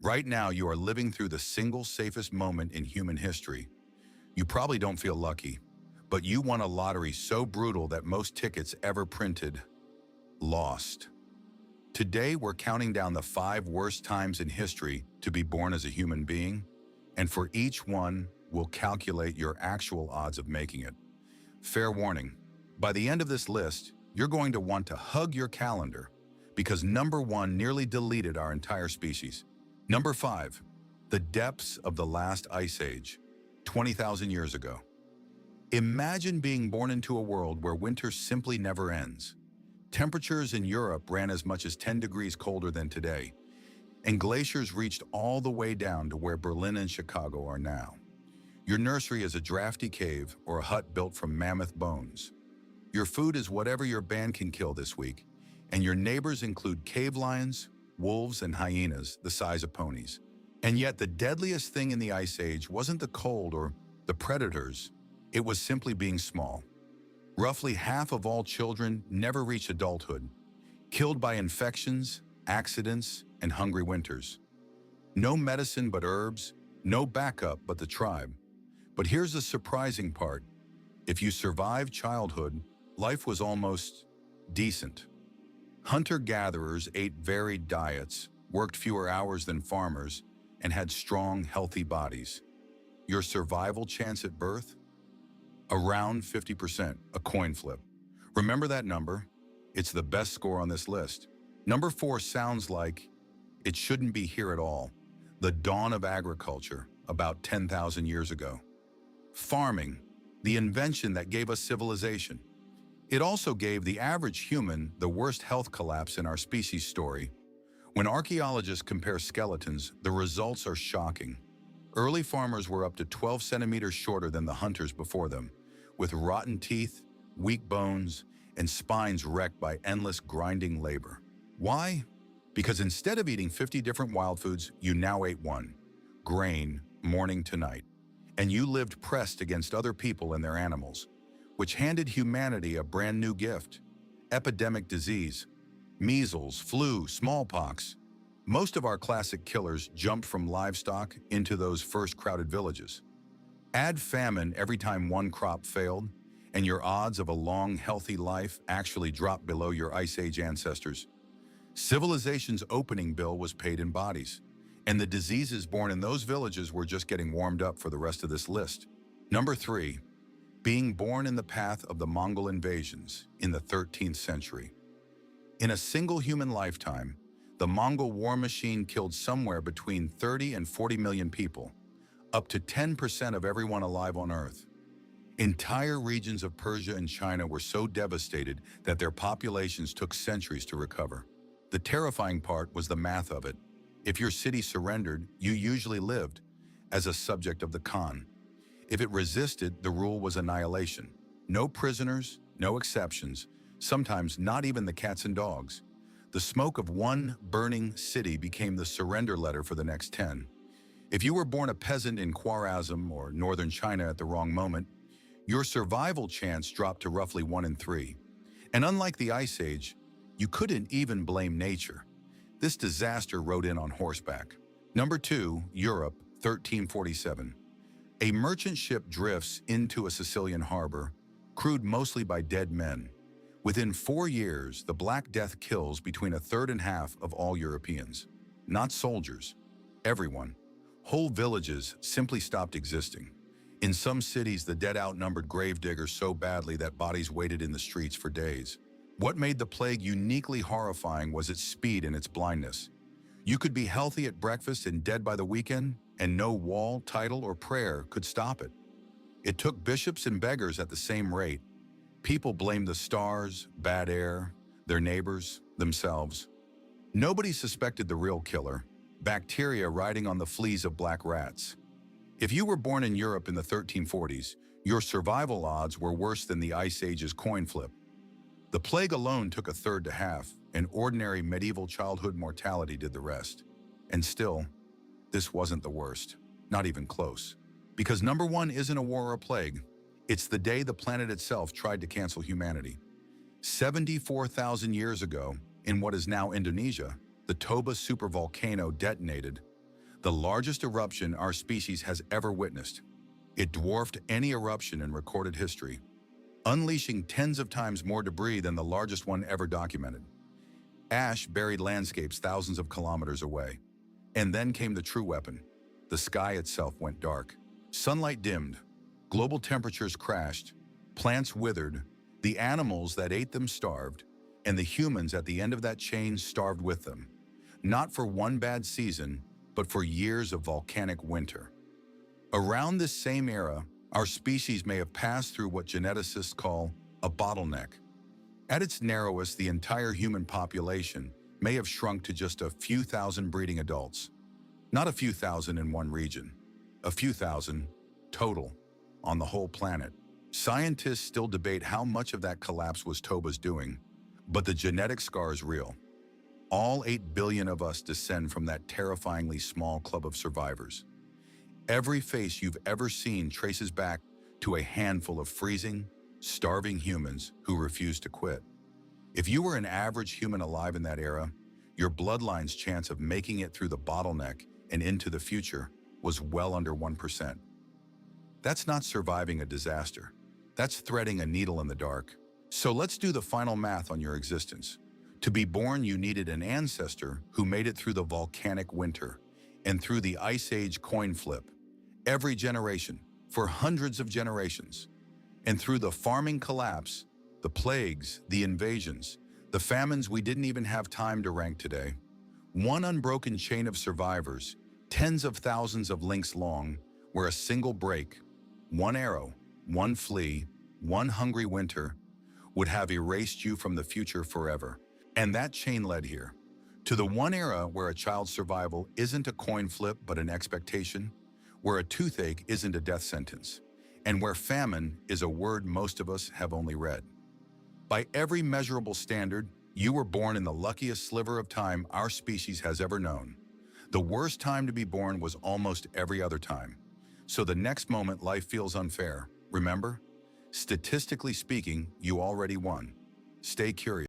Right now, you are living through the single safest moment in human history. You probably don't feel lucky, but you won a lottery so brutal that most tickets ever printed lost. Today, we're counting down the 5 worst times in history to be born as a human being, and for each one, we'll calculate your actual odds of making it. Fair warning, by the end of this list, you're going to want to hug your calendar because number 1 nearly deleted our entire species. Number 5, the depths of the last ice age, 20,000 years ago. Imagine being born into a world where winter simply never ends. Temperatures in Europe ran as much as 10 degrees colder than today, and glaciers reached all the way down to where Berlin and Chicago are now. Your nursery is a drafty cave or a hut built from mammoth bones. Your food is whatever your band can kill this week, and your neighbors include cave lions, wolves, and hyenas the size of ponies. And yet the deadliest thing in the Ice Age wasn't the cold or the predators, it was simply being small. Roughly half of all children never reach adulthood, killed by infections, accidents, and hungry winters. No medicine but herbs, no backup but the tribe. But here's the surprising part. If you survived childhood, life was almost decent. Hunter-gatherers ate varied diets, worked fewer hours than farmers, and had strong, healthy bodies. Your survival chance at birth? Around 50%, a coin flip. Remember that number? It's the best score on this list. Number 4 sounds like it shouldn't be here at all. The dawn of agriculture, about 10,000 years ago. Farming, the invention that gave us civilization. It also gave the average human the worst health collapse in our species story. When archaeologists compare skeletons, the results are shocking. Early farmers were up to 12 centimeters shorter than the hunters before them, with rotten teeth, weak bones, and spines wrecked by endless grinding labor. Why? Because instead of eating 50 different wild foods, you now ate one: grain, morning to night. And you lived pressed against other people and their animals, which handed humanity a brand new gift: epidemic disease, measles, flu, smallpox. Most of our classic killers jumped from livestock into those first crowded villages. Add famine every time one crop failed, and your odds of a long, healthy life actually dropped below your Ice Age ancestors. Civilization's opening bill was paid in bodies, and the diseases born in those villages were just getting warmed up for the rest of this list. Number 3, being born in the path of the Mongol Invasions in the 13th century. In a single human lifetime, the Mongol war machine killed somewhere between 30 and 40 million people, up to 10% of everyone alive on Earth. Entire regions of Persia and China were so devastated that their populations took centuries to recover. The terrifying part was the math of it. If your city surrendered, you usually lived as a subject of the Khan. If it resisted, the rule was annihilation. No prisoners, no exceptions, sometimes not even the cats and dogs. The smoke of one burning city became the surrender letter for the next 10. If you were born a peasant in Khwarezm or northern China at the wrong moment, your survival chance dropped to roughly 1 in 3. And unlike the Ice Age, you couldn't even blame nature. This disaster rode in on horseback. Number 2, Europe, 1347. A merchant ship drifts into a Sicilian harbor, crewed mostly by dead men. Within 4 years, the Black Death kills between a third and half of all Europeans. Not soldiers, everyone. Whole villages simply stopped existing. In some cities, the dead outnumbered gravediggers so badly that bodies waited in the streets for days. What made the plague uniquely horrifying was its speed and its blindness. You could be healthy at breakfast and dead by the weekend, and no wall, title, or prayer could stop it. It took bishops and beggars at the same rate. People blamed the stars, bad air, their neighbors, themselves. Nobody suspected the real killer: bacteria riding on the fleas of black rats. If you were born in Europe in the 1340s, your survival odds were worse than the Ice Age's coin flip. The plague alone took a third to half, and ordinary medieval childhood mortality did the rest. And still, this wasn't the worst, not even close. Because number 1 isn't a war or a plague, it's the day the planet itself tried to cancel humanity. 74,000 years ago, in what is now Indonesia, the Toba Supervolcano detonated. the largest eruption our species has ever witnessed. It dwarfed any eruption in recorded history, unleashing tens of times more debris than the largest one ever documented. Ash buried landscapes thousands of kilometers away. And then came the true weapon. The sky itself went dark. Sunlight dimmed. Global temperatures crashed. Plants withered. The animals that ate them starved. And the humans at the end of that chain starved with them. Not for one bad season, but for years of volcanic winter. Around this same era, our species may have passed through what geneticists call a bottleneck. At its narrowest, the entire human population may have shrunk to just a few thousand breeding adults. Not a few thousand in one region, a few thousand total on the whole planet. Scientists still debate how much of that collapse was Toba's doing, but the genetic scar is real. All 8 billion of us descend from that terrifyingly small club of survivors. Every face you've ever seen traces back to a handful of freezing, starving humans who refused to quit. If you were an average human alive in that era, your bloodline's chance of making it through the bottleneck and into the future was well under 1%. That's not surviving a disaster. That's threading a needle in the dark. So let's do the final math on your existence. To be born, you needed an ancestor who made it through the volcanic winter and through the Ice Age coin flip. Every generation, for hundreds of generations. And through the farming collapse, the plagues, the invasions, the famines we didn't even have time to rank today. One unbroken chain of survivors, tens of thousands of links long, where a single break, one arrow, one flea, one hungry winter, would have erased you from the future forever. And that chain led here, to the one era where a child's survival isn't a coin flip but an expectation, where a toothache isn't a death sentence, and where famine is a word most of us have only read. By every measurable standard, you were born in the luckiest sliver of time our species has ever known. The worst time to be born was almost every other time. So the next moment life feels unfair, remember? Statistically speaking, you already won. Stay curious.